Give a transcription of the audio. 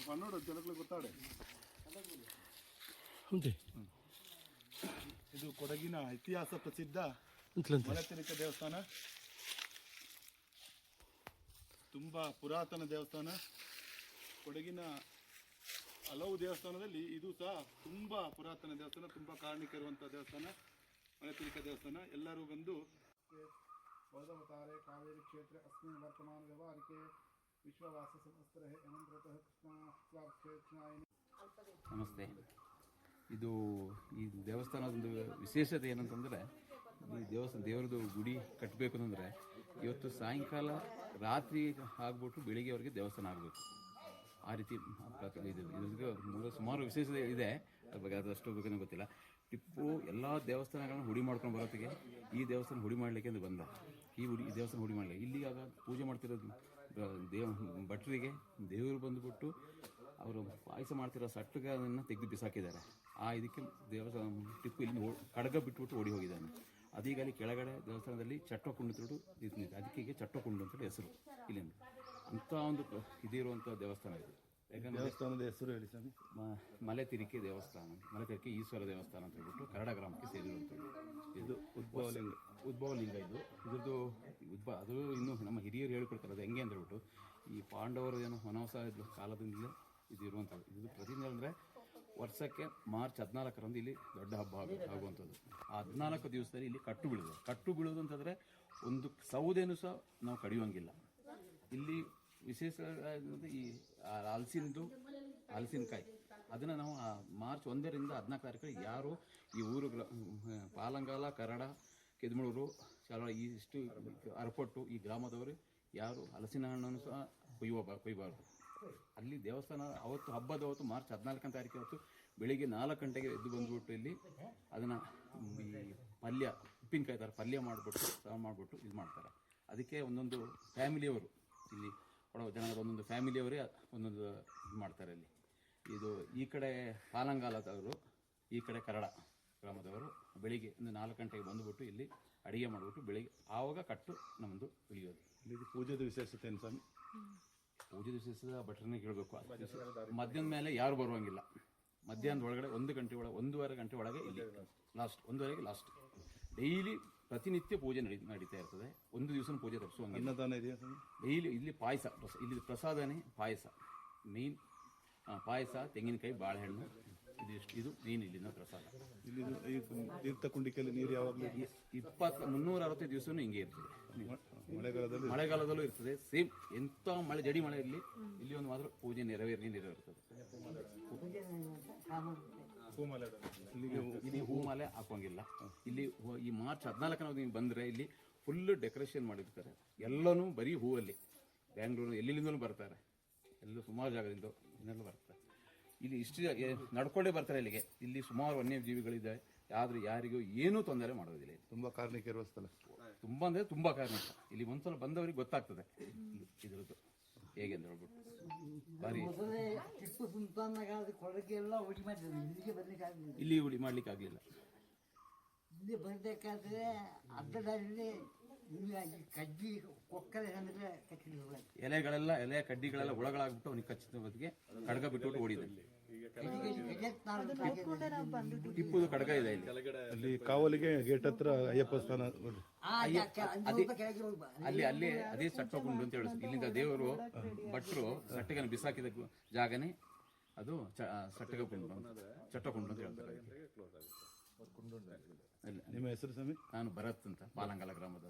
ಪನ್ನೋಡು ಜನಗಳಿಗೆ ಗೊತ್ತಾಡೆ ಇದು ಕೊಡಗಿನ ಇತಿಹಾಸ ಪ್ರಸಿದ್ಧ ಮಲೆತಿರಿಕ ದೇವಸ್ಥಾನ. ತುಂಬ ಪುರಾತನ ದೇವಸ್ಥಾನ. ಕೊಡಗಿನ ಹಲವು ದೇವಸ್ಥಾನದಲ್ಲಿ ಇದು ಸಹ ತುಂಬ ಪುರಾತನ ದೇವಸ್ಥಾನ, ತುಂಬ ಕಾರಣಿಕ ಇರುವಂಥ ದೇವಸ್ಥಾನ ಮಲೆತಿರಿಕ ದೇವಸ್ಥಾನ. ಎಲ್ಲರೂ ಬಂದು ಬೌದ್ಧವತಾರೆ ಕಾವೇರಿ ಕ್ಷೇತ್ರ ಅಸ್ಮಿನ್ ವರ್ತಮಾನ ವ್ಯವಹಾರಿಕೆ ವಿಶ್ವವಾಸ ಸಂವತ್ಸರ ಅನಂತರತಃ ಕೃಷ್ಣ. ನಮಸ್ತೆ. ಇದು ಈ ದೇವಸ್ಥಾನದೊಂದು ವಿಶೇಷತೆ ಏನಂತಂದರೆ, ಈ ದೇವರದು ಗುಡಿ ಕಟ್ಟಬೇಕು ಅಂತಂದರೆ ಇವತ್ತು ಸಾಯಂಕಾಲ ರಾತ್ರಿ ಆಗ್ಬಿಟ್ಟು ಬೆಳಿಗ್ಗೆವರೆಗೆ ದೇವಸ್ಥಾನ ಆಗಬೇಕು. ಆ ರೀತಿ ಇದು ಸುಮಾರು ವಿಶೇಷತೆ ಇದೆ. ಅದ್ರ ಬಗ್ಗೆ ಅದಷ್ಟು ಬಗ್ಗೆ ಗೊತ್ತಿಲ್ಲ. ಟಿಪ್ಪು ಎಲ್ಲ ದೇವಸ್ಥಾನಗಳನ್ನ ಹುಡಿ ಮಾಡ್ಕೊಂಡು ಬರೋತ್ತಿಗೆ ಈ ದೇವಸ್ಥಾನ ಹುಡಿ ಮಾಡಲಿಕ್ಕೆ ಅಂತ ಬಂದ. ಈ ದೇವಸ್ಥಾನ ಹುಡಿ ಮಾಡಲಿಕ್ಕೆ ಇಲ್ಲಿ ಆಗ ಪೂಜೆ ಮಾಡ್ತಿರೋದು ಭಟ್ರಿಗೆ ದೇವರು ಬಂದುಬಿಟ್ಟು ಅವರು ಪಾಯಸ ಮಾಡ್ತಿರೋ ಸಟ್ಟುಗಳನ್ನು ತೆಗೆದು ಬಿಸಾಕಿದ್ದಾರೆ. ಆ ಇದಕ್ಕೆ ದೇವಸ್ಥಾನ ಟಿಪ್ಪು ಇಲ್ಲಿ ಕಡಗ ಬಿಟ್ಬಿಟ್ಟು ಓಡಿ ಹೋಗಿದ್ದಾನೆ. ಅದೀಗ ಅಲ್ಲಿ ಕೆಳಗಡೆ ದೇವಸ್ಥಾನದಲ್ಲಿ ಚಟ್ಟಕುಂಡು ತಿರುಡು ಅದಕ್ಕೆ ಚಟ್ಟಕುಂಡು ಅಂತ ಹೆಸರು. ಇಲ್ಲಿಂದ ಅಂಥ ಒಂದು ಇದಿರುವಂಥ ದೇವಸ್ಥಾನ ಇದು. ಯಾಕಂದರೆ ದೇವಸ್ಥಾನದ ಹೆಸರು ಹೇಳಿ ಸ್ವಾಮಿ. ಮಲೆತಿರಿಕೆ ದೇವಸ್ಥಾನ, ಮಲೆತಿರಿಕೆ ಈಶ್ವರ ದೇವಸ್ಥಾನ ಅಂತ ಹೇಳ್ಬಿಟ್ಟು ಕರಡ ಗ್ರಾಮಕ್ಕೆ ಸೇರಿರುವಂಥದ್ದು. ಇದು ಉದ್ಭವಲಿಂಗ. ಇದ್ರದ್ದು ಅದು ಇನ್ನು ನಮ್ಮ ಹಿರಿಯರು ಹೇಳ್ಕೊಡ್ತಾರೆ. ಅದು ಹೆಂಗೆ ಅಂದ್ಬಿಟ್ಟು ಈ ಪಾಂಡವರು ಏನೋ ವನವಾಸ ಕಾಲದಿಂದಲೇ ಇದು ಇರುವಂಥದ್ದು. ಇದು ಪ್ರತಿದಿನ ಅಂದರೆ ವರ್ಷಕ್ಕೆ ಮಾರ್ಚ್ 14ರಂದು ಇಲ್ಲಿ ದೊಡ್ಡ ಹಬ್ಬ ಆಗುವಂಥದ್ದು. ಆ 14 ದಿವಸದಲ್ಲಿ ಇಲ್ಲಿ ಕಟ್ಟು ಬೀಳೋದು ಅಂತಂದರೆ ಒಂದು ಸೌದೆನೂ ಸಹ ನಾವು ಕಡಿಯೋಂಗಿಲ್ಲ. ಇಲ್ಲಿ ವಿಶೇಷ ಈ ಹಲಸಿನಕಾಯಿ ಅದನ್ನು ನಾವು ಮಾರ್ಚ್ 1ರಿಂದ 14 ಯಾರು ಈ ಊರು ಪಾಲಂಗಾಲ, ಕರಡ, ಕೆದಮಳೂರು, ಇಷ್ಟು ಅರಪಟ್ಟು ಈ ಗ್ರಾಮದವರು ಯಾರು ಹಲಸಿನ ಹಣ್ಣನ್ನು ಸಹ ಕೊಯ್ಯಬಾರ್ದು. ಅಲ್ಲಿ ದೇವಸ್ಥಾನ ಅವತ್ತು ಹಬ್ಬದ ಅವತ್ತು ಮಾರ್ಚ್ 14ನೇ ತಾರೀಕು ಅವತ್ತು ಬೆಳಿಗ್ಗೆ 4 ಗಂಟೆಗೆ ಎದ್ದು ಬಂದುಬಿಟ್ಟು ಇಲ್ಲಿ ಅದನ್ನು ಈ ಪಲ್ಯ ಉಪ್ಪಿನಕಾಯಿ ಥರ ಪಲ್ಯ ಮಾಡಿಬಿಟ್ಟು ಇದು ಮಾಡ್ತಾರೆ. ಅದಕ್ಕೆ ಒಂದೊಂದು ಫ್ಯಾಮಿಲಿಯವರು ಇಲ್ಲಿ ಕೊಡೋ ಜನರ ಒಂದೊಂದು ಫ್ಯಾಮಿಲಿಯವರೇ ಒಂದೊಂದು ಇದು ಮಾಡ್ತಾರೆ. ಇಲ್ಲಿ ಇದು ಈ ಕಡೆ ಪಾಲಂಗಾಲದವರು, ಈ ಕಡೆ ಕರಡ ಗ್ರಾಮದವರು ಬೆಳಿಗ್ಗೆ ಒಂದು 4 ಗಂಟೆಗೆ ಬಂದುಬಿಟ್ಟು ಇಲ್ಲಿ ಅಡುಗೆ ಮಾಡಿಬಿಟ್ಟು ಬೆಳಿಗ್ಗೆ ಆವಾಗ ಕಟ್ಟು ನಮ್ಮದು ಇಳಿಯೋದು. ಇಲ್ಲಿ ಪೂಜೆದ ವಿಶೇಷತೆ ಏನು ಸ್ವಾಮಿ? ಪೂಜೆ ವಿಶೇಷದ ಭಟ್ರನ್ನೇ ಕೇಳಬೇಕು. ಮಧ್ಯಾಹ್ನದ ಮೇಲೆ ಯಾರು ಬರುವಂಗಿಲ್ಲ. ಮಧ್ಯಾಹ್ನದ ಒಳಗಡೆ 1-1:30 ಗಂಟೆ ಒಳಗೆ ಇಲ್ಲಿ ಲಾಸ್ಟ್ 1:30ಗೆ ಲಾಸ್ಟ್. ಡೈಲಿ ಪ್ರತಿನಿತ್ಯ ಪೂಜೆ ನಡೀತಾ ಇರ್ತದೆ. ಒಂದು ದಿವಸ ಪೂಜೆ ತಪ್ಪಿಸುವಂಗೆ. ಅನ್ನದಾನ ಇದೆಯಾ ಡೈಲಿ ಇಲ್ಲಿ ಪಾಯಸ, ಇಲ್ಲಿ ಪ್ರಸಾದನೇ ಪಾಯಸ ಮೇನ್. ಪಾಯಸ, ತೆಂಗಿನಕಾಯಿ, ಬಾಳೆಹಣ್ಣು, ಇದು ಮೇನ್ ಇಲ್ಲಿನ ಪ್ರಸಾದ. ಇಲ್ಲಿ ತೀರ್ಥ ಕುಂಡಿಕೆಯಲ್ಲಿ ನೀರು ಯಾವಾಗಲೂ 365 ದಿವಸನೂ ಹಿಂಗೆ ಇರ್ತದೆ. ಮಳೆಗಾಲದಲ್ಲೂ ಇರ್ತದೆ. ಸೇಮ್ ಎಂಥ ಜಡಿ ಮಳೆ ಇರಲಿ ಇಲ್ಲಿ ಒಂದು ಮಾತ್ರ ಪೂಜೆ ನೆರವೇರ್ತದೆ. ಇಲ್ಲಿ ಹೂಮಾಲೆ ಹಾಕೋಂಗಿಲ್ಲ. ಇಲ್ಲಿ ಈ ಮಾರ್ಚ್ 14ನೇ ನೀವು ಬಂದರೆ ಇಲ್ಲಿ ಫುಲ್ ಡೆಕೋರೇಷನ್ ಮಾಡಿರ್ತಾರೆ. ಎಲ್ಲನೂ ಬರೀ ಹೂವಲ್ಲಿ. ಬ್ಯಾಂಗ್ಳೂರು ಎಲ್ಲಿಂದಲೂ ಬರ್ತಾರೆ. ಎಲ್ಲೂ ಸುಮಾರು ಜಾಗದಿಂದ ಇನ್ನೆಲ್ಲ ಬರ್ತಾರೆ. ಇಲ್ಲಿ ಇಷ್ಟು ನಡ್ಕೊಂಡೇ ಬರ್ತಾರೆ ಇಲ್ಲಿಗೆ. ಇಲ್ಲಿ ಸುಮಾರು ವನ್ಯಜೀವಿಗಳಿದ್ದಾವೆ. ಆದರೂ ಯಾರಿಗೂ ಏನೂ ತೊಂದರೆ ಮಾಡೋದಿಲ್ಲ. ತುಂಬ ಕಾರಣಿಕ ಇರುವ ಸ್ಥಳ. ತುಂಬ ಅಂದರೆ ತುಂಬ ಕಾರಣಿಕ. ಇಲ್ಲಿ ಒಂದ್ಸಲ ಬಂದವರಿಗೆ ಗೊತ್ತಾಗ್ತದೆ ಇದ್ರದ್ದು ಹೇಗೆ ಅಂತ ಹೇಳ್ಬಿಟ್ಟು. ಬಾರಿ ಇಲ್ಲಿ ಹುಡಿ ಮಾಡ್ಲಿಕ್ಕೆ ಆಗಲಿಲ್ಲ. ಇಲ್ಲಿ ಬರಬೇಕಾದ್ರೆ ಅರ್ಧದಲ್ಲಿ ಕಡ್ಡಿ ಕೊಕ್ಕರೆ ಎಲೆ ಕಡ್ಡಿಗಳೆಲ್ಲ ಒಳಗಳಾಗ್ಬಿಟ್ಟು ಅವನಿಗೆ ಕಚ್ಚಿದ ಬದಿಗೆ ಕಡ್ಗ ಬಿಟ್ಬಿಟ್ಟು ಓಡಿದೆ. ಟಿಪ್ಪುದು ಕಡ್ಗ ಇದೆ ಅಲ್ಲಿ ಕಾವಲಿಗೆ ಗೇಟ್ ಹತ್ರ ಅಯ್ಯಪ್ಪ ಸ್ಥಾನ. ಅಲ್ಲಿ ಅದೇ ಚಟ್ಟಕುಂಡು ಅಂತ ಹೇಳಿ ಇಲ್ಲಿಂದ ದೇವರು ಭಟ್ರು ಸಟ್ಟೆಗನ್ನು ಬಿಸಾಕಿದ ಜಾಗನೇ ಅದು ಚಟ್ಟಕುಂಡು ಅಂತ ಹೇಳ್ತಾರೆ. ನಿಮ್ಮ ಹೆಸರು ಸ್ವಾಮಿ? ನಾನು ಭರತ್ ಅಂತ, ಪಾಲಂಗಾಲ ಗ್ರಾಮದ.